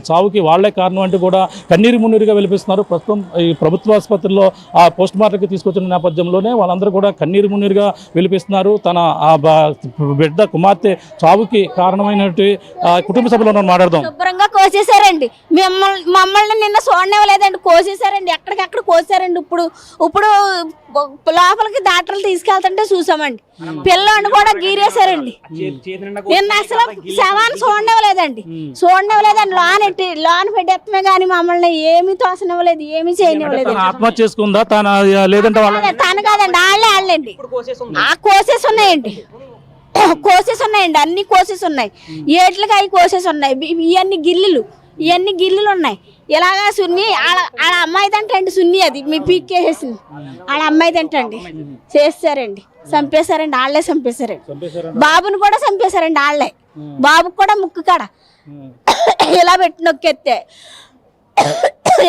చావుకి వాళ్లే కారణం అంటూ కూడా కన్నీరు మున్నీరుగా వెలిపిస్తున్నారు. ప్రస్తుతం ఈ ప్రభుత్వ ఆసుపత్రిలో ఆ పోస్ట్ మార్టంకి తీసుకొచ్చిన నేపథ్యంలోనే వాళ్ళందరూ కూడా కన్నీరు మున్నీరుగా వెలిపిస్తున్నారు. తన బిడ్డ కుమార్తె చావుకి కారణమైనటువంటి కుటుంబ సభ్యులను మాట్లాడదాం. శుభ్రంగా కోసేశారండి. మమ్మల్ని నిన్న చూడనివ్వలేదండి, కోసేశారండి. ఎక్కడికక్కడ కోసారండి. ఇప్పుడు లోపలికి డాక్టర్లు తీసుకెళ్తుంటే చూసామండి. పిల్లని కూడా గీరేశారండి. నిన్న అసలు శవాన్ని చూడనివ్వలేదండి. లోన్ పెట్టేస్తమే కానీ మమ్మల్ని ఏమీ తోసనివ్వలేదు, ఏమీ చేయనివ్వలేదు. ఆత్మహత్య చేసుకుందా తన లేదంటే తను కాదండి, వాళ్ళండి. కోసేసి ఉన్నాయండి, అన్ని కోసేసి ఉన్నాయి. ఏట్లకి అవి కోసేసి ఉన్నాయి. ఇవన్నీ గిల్లులు ఉన్నాయి. ఇలాగా సున్ని వాళ్ళ అమ్మాయి తంటండి. సున్ని అది మీ పీక్కేసేసింది. వాళ్ళ అమ్మాయి తంటండి చేస్తారండి. చంపేశారండి, వాళ్ళే చంపేశారండి. బాబుని కూడా చంపేశారండి వాళ్ళే. బాబుకి కూడా ముక్కు కాడ ఇలా పెట్టి నొక్కెత్తే,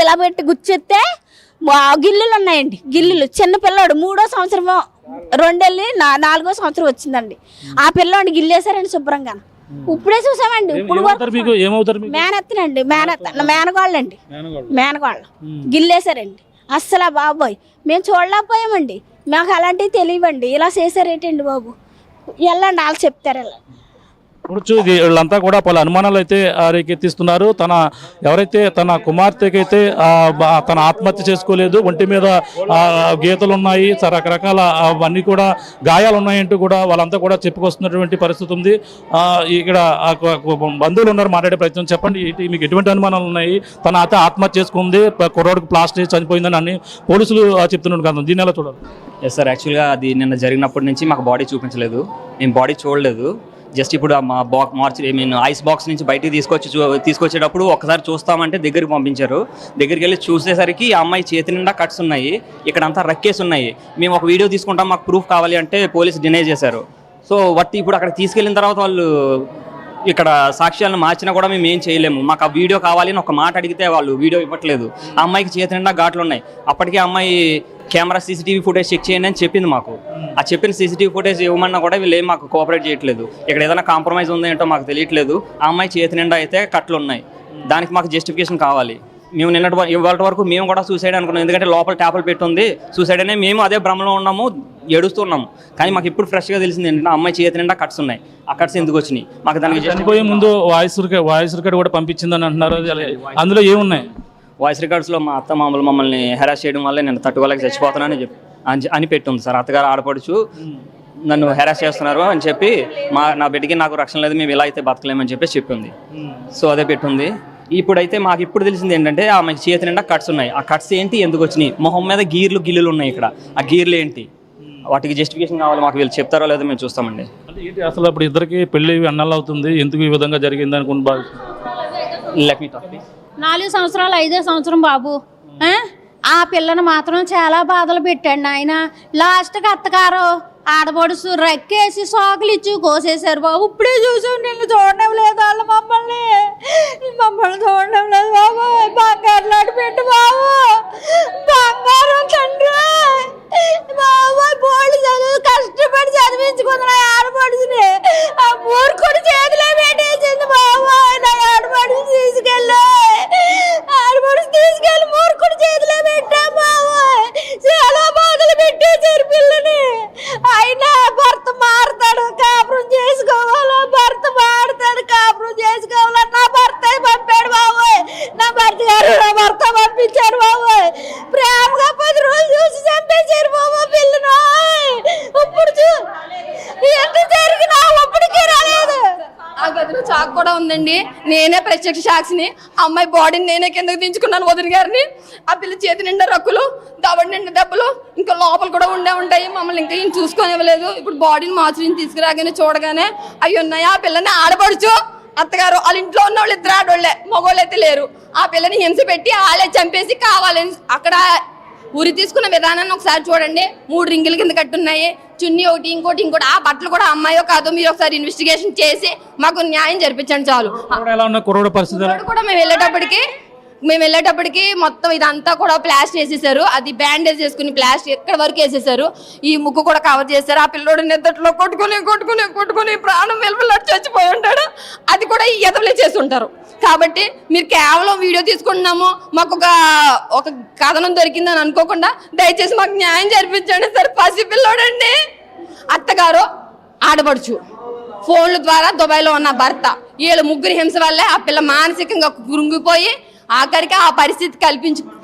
ఇలా పెట్టి గుచ్చెత్తే గిల్లులు ఉన్నాయండి. గిల్లులు చిన్న పిల్లోడు 3వ సంవత్సరం 4వ సంవత్సరం వచ్చిందండి. ఆ పిల్లోడిని గిల్లేశారండి శుభ్రంగా. ఇప్పుడే చూసామండి. ఇప్పుడు మేనత్తనండి, మేనగాళ్ళు గిల్లేశారండి. అస్సలు బాబోయ్ మేము చూడలేకపోయామండి. మాకు అలాంటివి తెలియవండి. ఇలా చేశారేటండి బాబు. వెళ్ళండి, వాళ్ళు చెప్తారు. ఇలా వీళ్ళంతా కూడా పలు అనుమానాలు అయితే రేకెత్తిస్తున్నారు. ఎవరైతే తన కుమార్తెకైతే తన ఆత్మహత్య చేసుకోలేదు, ఒంటి మీద గీతలు ఉన్నాయి, రకరకాల అవన్నీ కూడా గాయాలు ఉన్నాయంటూ కూడా వాళ్ళంతా కూడా చెప్పుకొస్తున్నటువంటి పరిస్థితి ఉంది. ఇక్కడ బంధువులు ఉన్నారు, మాట్లాడే ప్రయత్నం. చెప్పండి, మీకు ఎటువంటి అనుమానాలు ఉన్నాయి? తన ఆత్మహత్య చేసుకుంది, కుర్రోడికి ప్లాస్టిక్ చనిపోయిందని అని పోలీసులు చెప్తున్నారు కదా, దీని ఎలా చూడాలి? ఎస్ సార్, యాక్చువల్గా అది నిన్న జరిగినప్పటి నుంచి మాకు బాడీ చూపించలేదు, మేము బాడీ చూడలేదు. జస్ట్ ఇప్పుడు మా ఐస్ బాక్స్ నుంచి బయటికి తీసుకొచ్చేటప్పుడు ఒకసారి చూస్తామంటే దగ్గరికి పంపించారు. దగ్గరికి వెళ్ళి చూసేసరికి ఆ అమ్మాయి చేతి నిండా కట్స్ ఉన్నాయి, ఇక్కడంతా రక్కేసి ఉన్నాయి. మేము ఒక వీడియో తీసుకుంటాం, మాకు ప్రూఫ్ కావాలి అంటే పోలీసు డినై చేశారు. సో ఇప్పుడు అక్కడ తీసుకెళ్ళిన తర్వాత వాళ్ళు ఇక్కడ సాక్ష్యాలను మార్చినా కూడా మేము ఏం చేయలేము. మాకు ఆ వీడియో కావాలి అని ఒక మాట అడిగితే వాళ్ళు వీడియో ఇవ్వట్లేదు. ఆ అమ్మాయికి చేతి నిండా ఘాట్లు ఉన్నాయి. అప్పటికే అమ్మాయి కెమెరా సీసీటీవీ ఫుటేజ్ చెక్ చేయండి అని చెప్పింది మాకు. ఆ చెప్పిన సీసీటీవీ ఫుటేజ్ ఇవ్వమన్నా కూడా వీళ్ళు ఏం మాకు కోఆపరేట్ చేయట్లేదు. ఇక్కడ ఏదైనా కాంప్రమైజ్ ఉందో ఏంటో మాకు తెలియట్లేదు. ఆ అమ్మాయి చేతి నిండా అయితే కట్లు ఉన్నాయి, దానికి మాకు జస్టిఫికేషన్ కావాలి. మేము ఇవాళ వరకు మేము కూడా సూసైడ్ అనుకున్నాం, ఎందుకంటే లోపల ట్యాపులు పెట్టుంది సూసైడ్ అనే మేము అదే భ్రమలో ఉన్నాము, ఏడుస్తున్నాము. కానీ మాకు ఇప్పుడు ఫ్రెష్గా తెలిసింది ఏంటంటే అమ్మాయి చేతి నిండా కట్స్ ఉన్నాయి. ఆ కట్స్ ఎందుకు వచ్చినాయి మాకు దానికి చనిపోయే ముందు వాయిస్ రికార్డ్ కూడా పంపించిందని అంటున్నారు. అందులో ఏమున్నాయి? వాయిస్ రికార్డ్స్లో మా అత్త మామూలు మమ్మల్ని హెరాస్ చేయడం వల్ల నేను తట్టుకోలేక చచ్చిపోతానని అని పెట్టుంది సార్. అత్తగారు ఆడపడుచు నన్ను హెరాస్ చేస్తున్నారు అని చెప్పి నా బిడ్డకి నాకు రక్షణ లేదు, మేము ఇలా అయితే బతకలేమని చెప్పేసి చెప్పింది. సో అదే పెట్టుంది. ఇప్పుడైతే మాకు ఇప్పుడు తెలిసింది ఏంటంటే ఆమె చేతి నిండా కట్స్ ఉన్నాయి. ఆ కట్స్ ఏంటి, ఎందుకు వచ్చినాయి? మొహం మీద గిల్లులు ఉన్నాయి. ఇక్కడ ఆ గీర్లు ఏంటి, వాటికి జస్టిఫికేషన్ కావాలి. మాకు వీళ్ళు చెప్తారో లేదో మేము చూస్తామండి. అసలు అప్పుడు ఇద్దరికి పెళ్లి అన్నలు అవుతుంది, ఎందుకు ఈ విధంగా జరిగింది అనుకుంటా? 4 సంవత్సరాలు 5వ సంవత్సరం బాబు. ఆ పిల్లను మాత్రం చాలా బాధలు పెట్టండి ఆయన. లాస్ట్కి అత్తగారు ఆడపడుచు రెక్కేసి సోకులు ఇచ్చి కోసేశారు బాబు. ఇప్పుడే చూసాం, నిన్ను చూడడం లేదు వాళ్ళు మమ్మల్ని చూడడం లేదు బాబు. బంగారు లాంటి పెట్టు బాబు, బంగారం తండ్రి బాబు. బోళ్ళు చదువు కష్టపడి చదివించుకుంది ఆడపడుచుని, ఆ మూర్ఖుడు చేతిలో పెట్టేసింది బాబు. నా ఆడపడుచు తీసుకెళ్ళి మూర్ఖుడు చేతిలో పెట్టా బాబు. చాలా బాధలు పెట్టేశారు పిల్లని. అయినా భర్త మారుతాడు, కాపురం చేసుకోవాలా, భర్త మారుతాడు, కాపురం చేసుకోవాలా. నా భర్త పంపాడు బాబోయ్, నా భర్త గారు నా భర్త పంపించారు బాబోయ్. ప్రేమగా 10 రోజులు చూసి చంపేశారు బాబు పిల్లను. ఇప్పుడు ఎంత జరిగినా అప్పటికే రాలేదు. ఆ గదిలో చాకు కూడా ఉందండి. నేనే ప్రత్యక్ష సాక్షిని. అమ్మాయి బాడీని నేనే కిందకి దించుకున్నాను వదిన గారిని. ఆ పిల్ల చేతి నిండా రక్కులు, దవడి నిండా దెబ్బలు, ఇంకా లోపల కూడా ఉంటాయి. మమ్మల్ని ఇంకా ఏం చూసుకొని ఇవ్వలేదు. ఇప్పుడు బాడీని మార్చి తీసుకురాగానే చూడగానే అవి ఉన్నాయి. ఆ పిల్లని ఆడపడుచు అత్తగారు వాళ్ళ ఇంట్లో ఉన్న వాళ్ళు 2 ఆడోళ్లే, మగవాళ్ళు అయితే లేరు. ఆ పిల్లని హింస పెట్టి వాళ్ళే చంపేసి కావాలని అక్కడ ఉరి తీసుకున్న విధానాన్ని ఒకసారి చూడండి. 3 రింగుల కింద కట్టున్నాయి, చున్నీ ఒకటి ఇంకోటి. ఆ బట్టలు కూడా అమ్మాయో కాదో మీరు ఒకసారి ఇన్వెస్టిగేషన్ చేసి మాకు న్యాయం జరిపించండి చాలు. కూడా మేము వెళ్ళేటప్పటికి మేము వెళ్ళేటప్పటికి మొత్తం ఇదంతా కూడా ప్లాస్టర్ వేసేసారు. అది బ్యాండేజ్ చేసుకుని ప్లాస్టర్ ఎక్కడ వరకు వేసేసారు. ఈ ముక్కు కూడా కవర్ చేశారు. ఆ పిల్లోడు నిద్రలో కొట్టుకుని ప్రాణం వెలువలాడి చచ్చిపోయి ఉంటాడు. అది కూడా ఈ ఎదవలే చేసి ఉంటారు. కాబట్టి మీరు కేవలం వీడియో తీసుకుంటున్నాము, మాకు ఒక కథనం దొరికిందని అనుకోకుండా దయచేసి మాకు న్యాయం జరిపించండి సార్. పసి పిల్లోడండి, అత్తగారు, ఆడపడుచు, ఫోన్ల ద్వారా దుబాయ్లో ఉన్న భర్త, వీళ్ళు ముగ్గురు హింస వల్లే ఆ పిల్ల మానసికంగా కృంగిపోయి ఆఖరికి ఆ పరిస్థితి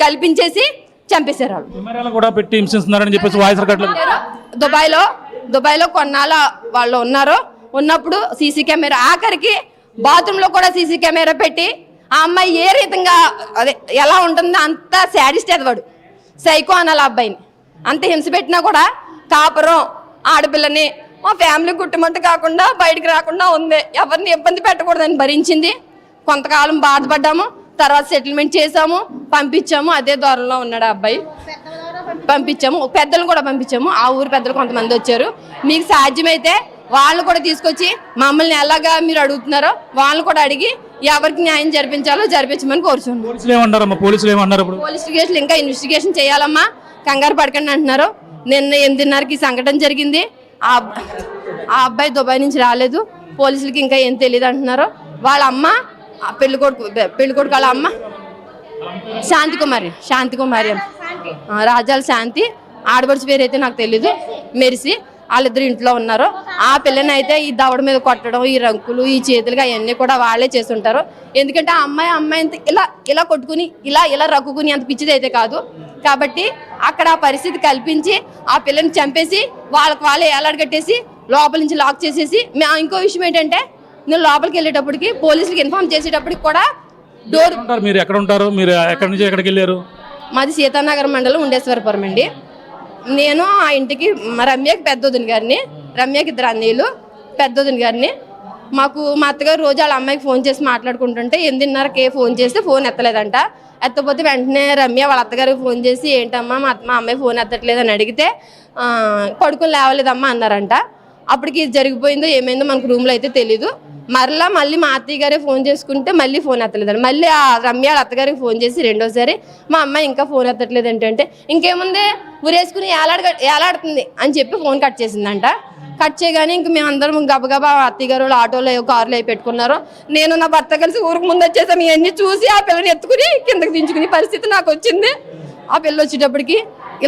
కల్పించేసి చంపేశారు. వాళ్ళు కెమెరాలు కూడా పెట్టి హింసిస్తున్నారని చెప్పేసి వాయిస్ రికార్డులు దుబాయ్లో కొన్నాళ్ళ వాళ్ళు ఉన్నప్పుడు సీసీ కెమెరా, ఆఖరికి బాత్రూంలో కూడా సీసీ కెమెరా పెట్టి ఆ అమ్మాయి ఏ రీతంగా అదే ఎలా ఉంటుందో అంత శాడిస్ట్ ఎదవాడు, సైకో అనాలి అబ్బాయిని. అంత హింస పెట్టినా కూడా కాపురం ఆడపిల్లని మా ఫ్యామిలీ కుటుంబంతో కాకుండా బయటికి రాకుండా ఉంది, ఎవరిని ఇబ్బంది పెట్టకూడదని భరించింది. కొంతకాలం బాధపడ్డాము, తర్వాత సెటిల్మెంట్ చేసాము, పంపించాము. అదే దూరంలో ఉన్నాడు ఆ అబ్బాయి, పంపించాము. పెద్దలను కూడా పంపించాము. ఆ ఊరు పెద్దలు కొంతమంది వచ్చారు. మీకు సాధ్యమైతే వాళ్ళు కూడా తీసుకొచ్చి మమ్మల్ని ఎలాగా మీరు అడుగుతున్నారో వాళ్ళని కూడా అడిగి ఎవరికి న్యాయం జరిపించాలో జరిపించమని కోరుచున్నాం. పోలీస్ స్టేషన్ ఇంకా ఇన్వెస్టిగేషన్ చేయాలమ్మా, కంగారు పడకండి అంటున్నారు. నిన్న 8:30కి సంఘటన జరిగింది. ఆ అబ్బాయి దుబాయ్ నుంచి రాలేదు, పోలీసులకి ఇంకా ఏం తెలియదు అంటున్నారు. వాళ్ళ అమ్మ పెళ్ళికొడుకు వాళ్ళ అమ్మ శాంతి కుమారి రాజాల శాంతి, ఆడపడుచు పేరు అయితే నాకు తెలీదు, మెరిసి. వాళ్ళిద్దరు ఇంట్లో ఉన్నారు. ఆ పిల్లని అయితే ఈ దవడ మీద కొట్టడం, ఈ రంకులు, ఈ చేతులుగా అవన్నీ కూడా వాళ్ళే చేస్తుంటారు. ఎందుకంటే ఆ అమ్మాయి అంత ఇలా కొట్టుకుని ఇలా రక్కుకుని అంత పిచ్చిది అయితే కాదు. కాబట్టి అక్కడ ఆ పరిస్థితి కల్పించి ఆ పిల్లని చంపేసి వాళ్ళే ఏలాడగట్టేసి లోపల నుంచి లాక్ చేసేసి. ఇంకో విషయం ఏంటంటే, నేను లోపలికి వెళ్ళేటప్పటికి పోలీసులకు ఇన్ఫార్మ్ చేసేటప్పటికి కూడా మీరు ఎక్కడ ఉంటారు? మీరు ఎక్కడి నుంచి ఎక్కడికి వెళ్ళారు? మాది సీతానగరం మండలం ఉండేశ్వరపురం అండి. నేను ఆ ఇంటికి రమ్యకి పెద్దోదిని గారిని, రమ్యకి 2 అన్నయ్యలు, పెద్దోదిని గారిని. మాకు మా అత్తగారు రోజు వాళ్ళ అమ్మాయికి ఫోన్ చేసి మాట్లాడుకుంటుంటే 8:30కి ఫోన్ చేస్తే ఫోన్ ఎత్తలేదంట. ఎత్తపోతే వెంటనే రమ్య వాళ్ళ అత్తగారికి ఫోన్ చేసి ఏంటమ్మా మా అమ్మాయి ఫోన్ ఎత్తట్లేదని అడిగితే పడుకుని లేవలేదమ్మా అన్నారంట. అప్పటికి ఇది జరిగిపోయిందో ఏమైందో మనకు రూమ్లో అయితే తెలీదు. మళ్ళీ మా అత్తయ్య గారే ఫోన్ చేసుకుంటే మళ్ళీ ఫోన్ ఎత్తలేదండి. మళ్ళీ ఆ రమ్య అత్తగారికి ఫోన్ చేసి రెండోసారి మా అమ్మాయి ఇంకా ఫోన్ ఎత్తట్లేదు ఏంటంటే, ఇంకేముంది ఊరేసుకుని ఏలాడుతుంది అని చెప్పి ఫోన్ కట్ చేసిందంట. కట్ చేయగానే ఇంక మేమందరం గబగబా అత్తయ్య గారు ఆటోలో కారులో పెట్టుకున్నారు. నేను నా భర్త కలిసి ఊరికి ముందు వచ్చేసాం. ఇవన్నీ చూసి ఆ పిల్లని ఎత్తుకుని కిందకి దించుకునే పరిస్థితి నాకు వచ్చింది. ఆ పిల్ల వచ్చేటప్పటికి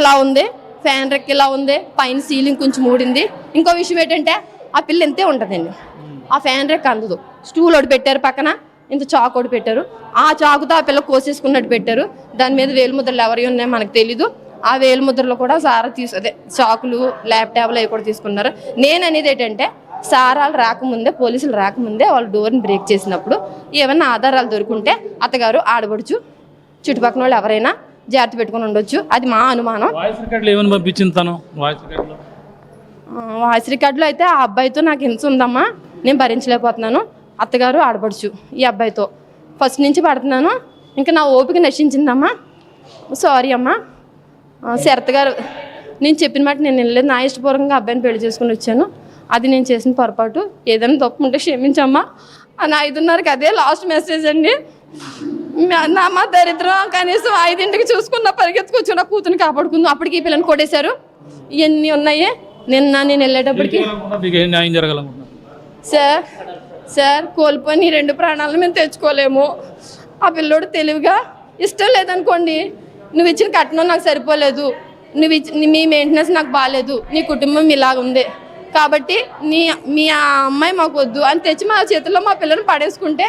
ఇలా ఉంది, ఫ్యాన్ రెక్ ఇలా ఉంది, పైన సీలింగ్ కొంచెం ఊడింది. ఇంకో విషయం ఏంటంటే, ఆ పిల్ల ఇంతే ఉంటుందండి, ఆ ఫ్యాన్ రెక్ అందదు. స్టూల్ ఒకటి పెట్టారు, పక్కన ఇంత చాకు ఒకటి పెట్టారు. ఆ చాకుతో ఆ పిల్ల కోసేసుకున్నట్టు పెట్టారు. దాని మీద వేలుముద్రలు ఎవరి ఉన్నాయో మనకు తెలీదు. ఆ వేలుముద్రలో కూడా చాకులు, ల్యాప్టాప్లు అవి కూడా తీసుకున్నారు. నేను అనేది ఏంటంటే, సారాలు రాకముందే, పోలీసులు రాకముందే వాళ్ళు డోర్ని బ్రేక్ చేసినప్పుడు ఏమైనా ఆధారాలు దొరుకుంటే అత్తగారు, ఆడబడుచు, చుట్టుపక్కల వాళ్ళు ఎవరైనా జాగ్రత్త పెట్టుకుని ఉండొచ్చు. అది మా అనుమానం. వాయిస్ రికార్డులో అయితే ఆ అబ్బాయితో నాకు హింస ఉందమ్మా, నేను భరించలేకపోతున్నాను. అత్తగారు, ఆడపడుచు ఈ అబ్బాయితో ఫస్ట్ నుంచి పడుతున్నాను, ఇంకా నా ఓపిక నశించిందమ్మా, సారీ అమ్మా. శరత్ గారు, నేను చెప్పిన మాట నేను వెళ్ళలేదు. నా ఇష్టపూర్వకంగా అబ్బాయిని పెళ్లి చేసుకుని వచ్చాను. అది నేను చేసిన పొరపాటు. ఏదైనా తప్పు ఉంటే క్షమించమ్మా. అని 5:30కి అదే లాస్ట్ మెసేజ్ అండి. మా దరిద్రం కనీసం 5ంటికి చూసుకున్న పరిగెత్తుకొచ్చి నా కూతురు కాపాడుకుందాం. అప్పటికి ఈ పిల్లని కొట్టేశారు. ఇవన్నీ ఉన్నాయి. నేను వెళ్ళేటప్పటికి సార్ కోల్పోయి 2 ప్రాణాలను మేము తెచ్చుకోలేము. ఆ పిల్లోడు తెలివిగా ఇష్టం లేదనుకోండి, నువ్వు ఇచ్చిన కట్నం నాకు సరిపోలేదు, మీ మెయింటెనెన్స్ నాకు బాగాలేదు, నీ కుటుంబం ఇలాగ ఉంది కాబట్టి మీ అమ్మాయి మాకు వద్దు అని తెచ్చి మా చేతుల్లో మా పిల్లని పడేసుకుంటే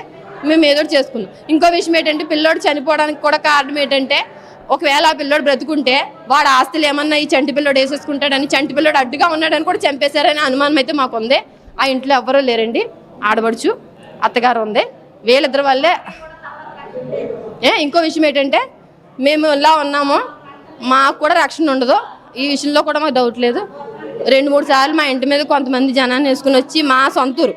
మేము ఏదో చేసుకున్నాం. ఇంకో విషయం ఏంటంటే, పిల్లోడు చనిపోవడానికి కూడా కారణం ఏంటంటే, ఒకవేళ ఆ పిల్లోడు బ్రతుకుంటే వాడు ఆస్తులు ఏమన్నా ఈ చంటి పిల్లోడు వేసేసుకుంటాడని, చంటి పిల్లోడు అడ్డుగా ఉన్నాడని కూడా చంపేశారని అనుమానం అయితే మాకు ఉంది. ఆ ఇంట్లో ఎవ్వరూ లేరండి, ఆడబడుచు, అత్తగారు ఉంది, వీళ్ళిద్దరి వల్లే. ఇంకో విషయం ఏంటంటే, మేము ఇలా ఉన్నాము, మాకు కూడా రక్షణ ఉండదు. ఈ విషయంలో కూడా మాకు డౌట్ లేదు. 2-3 సార్లు మా ఇంటి మీద కొంతమంది జనాన్ని వేసుకుని వచ్చి, మా సొంతూరు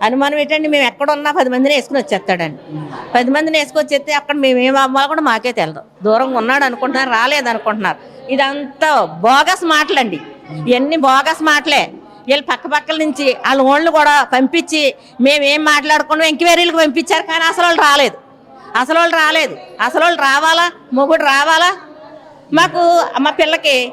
అనుమానం ఏంటంటే, మేము ఎక్కడున్నా 10 మందిని వేసుకుని వచ్చేస్తాడండి. 10 మందిని వేసుకొచ్చేస్తే అక్కడ మేమేం అమ్మాలో కూడా మాకే తెలదు. దూరంగా ఉన్నాడు అనుకుంటున్నారు, రాలేదు అనుకుంటున్నారు. ఇదంతా బోగస్ మాటలండి, ఇవన్నీ బోగస్ మాటలే. వీళ్ళు పక్కల నుంచి వాళ్ళ ఓళ్ళు కూడా పంపించి మేమేం మాట్లాడుకున్నాం ఎంక్వైరీలకు పంపించారు, కానీ అసలు వాళ్ళు రాలేదు. అసలు వాళ్ళు రాలేదు. అసలు వాళ్ళు రావాలా, మొగుడు రావాలా. మాకు మా పిల్లకి